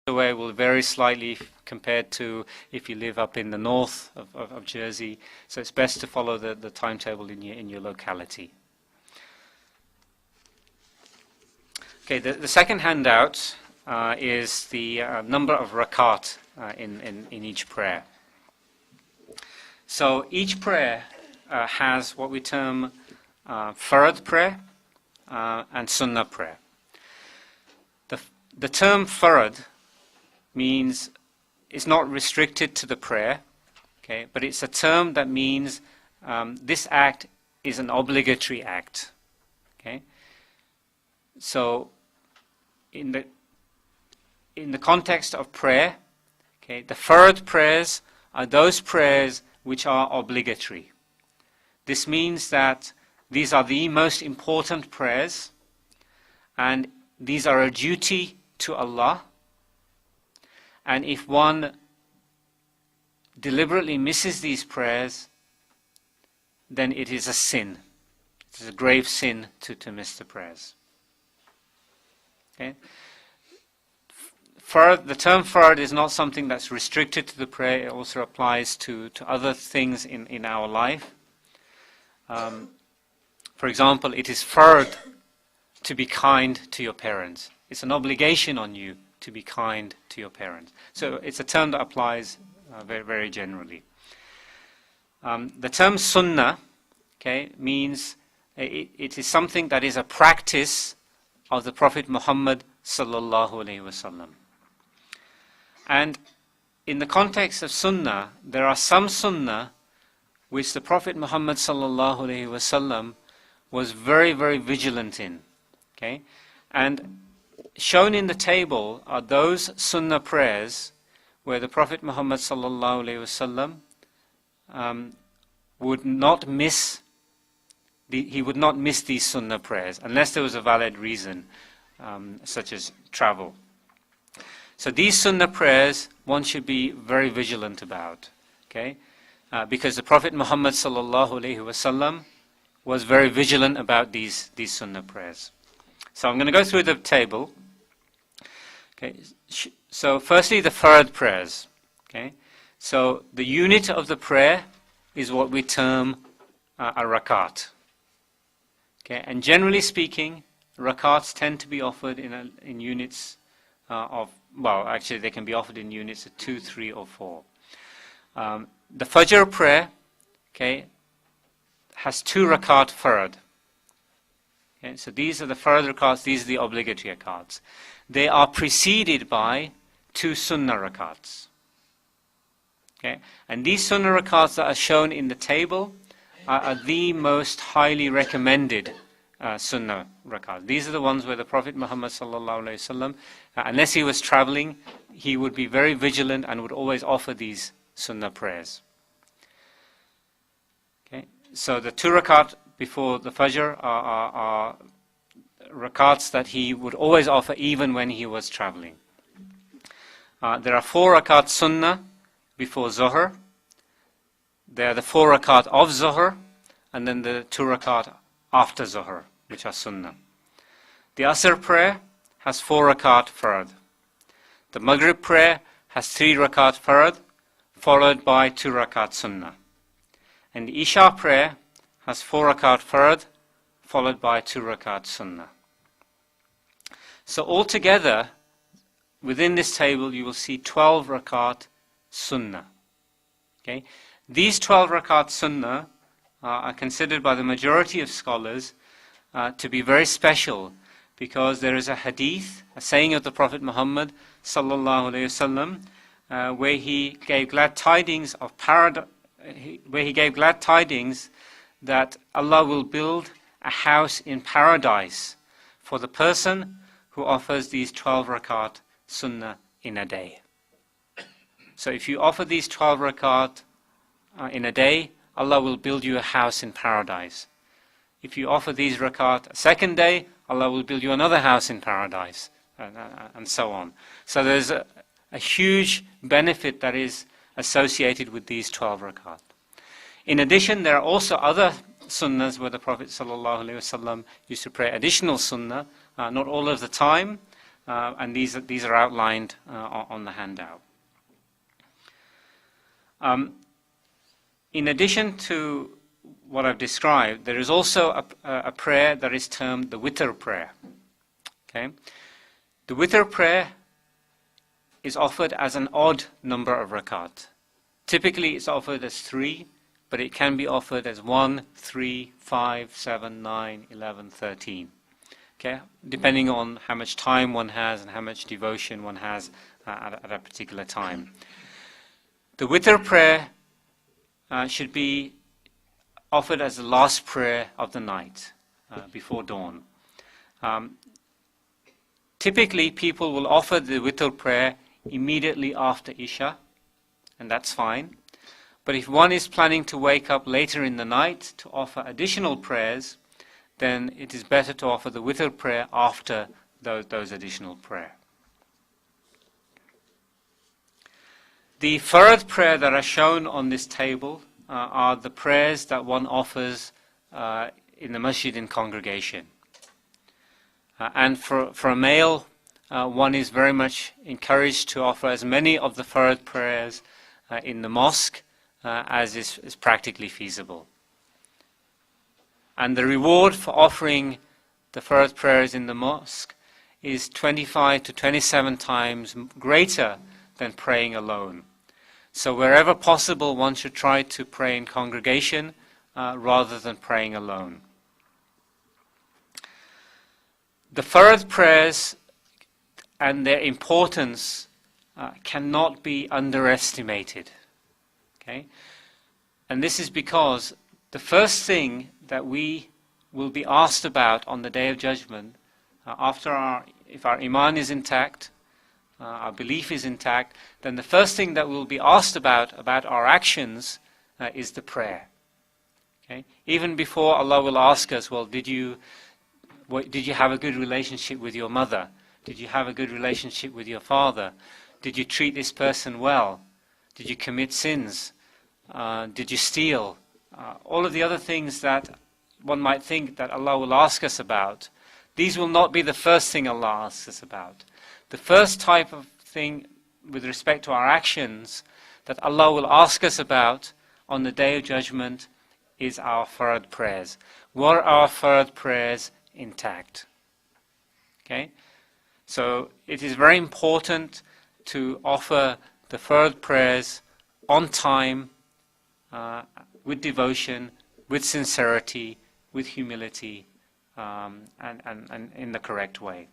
away will vary slightly compared to if you live up in the north of Jersey. So it's best to follow the timetable in your locality. Okay, the second handout is the number of rakat in each prayer. So each prayer has what we term farad prayer and sunnah prayer. The term farad means it's not restricted to the prayer, okay, but it's a term that means this act is an obligatory act, okay. So in the context of prayer, okay, the farad prayers are those prayers which are obligatory. This means that these are the most important prayers, and these are a duty to Allah. And if one deliberately misses these prayers, then it is a sin. It is a grave sin to miss the prayers. Okay? The term farad is not something that's restricted to the prayer. It also applies to other things in our life. For example, it is farad to be kind to your parents. It's an obligation on you to be kind to your parents. So it's a term that applies very, very generally. The term sunnah, okay, means it is something that is a practice of the Prophet Muhammad sallallahu alaihi wasallam. And in the context of sunnah, there are some sunnah which the Prophet Muhammad sallallahu alaihi wasallam was very, very vigilant in. Okay, and shown in the table are those sunnah prayers where the Prophet Muhammad sallallahu alaihi wasallam would not miss these sunnah prayers unless there was a valid reason, such as travel. So these sunnah prayers one should be very vigilant about, okay, because the Prophet Muhammad sallallahu alaihi wasallam was very vigilant about these sunnah prayers. So I'm going to go through the table. Okay. So firstly, the farad prayers. Okay. So the unit of the prayer is what we term a rakat. Okay. And generally speaking, rakats tend to be offered in units of, well, actually they can be offered in units of 2, 3, or 4. The fajr prayer, okay, has 2 rakat farad. Okay, so these are the farad rakats, these are the obligatory rakats. They are preceded by 2 sunnah rakats. Okay, and these sunnah rakats that are shown in the table are the most highly recommended sunnah rakats. These are the ones where the Prophet Muhammad sallallahu alaihi wasallam, unless he was traveling, he would be very vigilant and would always offer these sunnah prayers. Okay, so the 2 rakat before the fajr are rakats that he would always offer even when he was traveling. There are 4 rakat sunnah before zuhr. There are the 4 rakat of zuhr, and then the 2 rakat after zuhr, which are sunnah. The asr prayer has 4 rakat farad. The maghrib prayer has 3 rakat farad, followed by 2 rakat sunnah. And the isha prayer has 4 rakat farad, followed by 2 rakat sunnah. So altogether, within this table, you will see 12 rakat sunnah. Okay? These 12 rakat sunnah are considered by the majority of scholars to be very special, because there is a hadith, a saying of the Prophet Muhammad sallallahu alaihi wasallam, where he gave glad tidings of that Allah will build a house in paradise for the person who offers these 12 rakat sunnah in a day. So if you offer these 12 rakat in a day, Allah will build you a house in paradise. If you offer these rakat a second day, Allah will build you another house in paradise, and so on. So there's a huge benefit that is associated with these 12 rakat. In addition, there are also other sunnahs where the Prophet ﷺ used to pray additional sunnah, not all of the time, and these are outlined on the handout. In addition to what I've described, there is also a prayer that is termed the Witr prayer. Okay? The Witr prayer is offered as an odd number of rakat. Typically it's offered as 3, but it can be offered as 1, 3, 5, 7, 9, 11, 13. Okay? Depending on how much time one has and how much devotion one has at a particular time. The Witr prayer should be offered as the last prayer of the night, before dawn. Typically, people will offer the Witr prayer immediately after Isha, and that's fine. But if one is planning to wake up later in the night to offer additional prayers, then it is better to offer the Witr prayer after those additional prayers. The Farad prayer that are shown on this table are the prayers that one offers in the masjid in congregation. And for a male, one is very much encouraged to offer as many of the Farad prayers in the mosque as is practically feasible. And the reward for offering the Farad prayers in the mosque is 25 to 27 times greater than praying alone. So wherever possible, one should try to pray in congregation rather than praying alone. The Farad prayers and their importance cannot be underestimated. Okay? And this is because the first thing that we will be asked about on the Day of Judgment, if our iman is intact, our belief is intact, then the first thing that we'll be asked about our actions is the prayer. Okay? Even before Allah will ask us, well, did you have a good relationship with your mother? Did you have a good relationship with your father? Did you treat this person well? Did you commit sins? Did you steal? All of the other things that one might think that Allah will ask us about, these will not be the first thing Allah asks us about. The first type of thing with respect to our actions that Allah will ask us about on the Day of Judgment is our Farad prayers. Were our Farad prayers intact? Okay? So it is very important to offer the Farad prayers on time, with devotion, with sincerity, with humility, and in the correct way.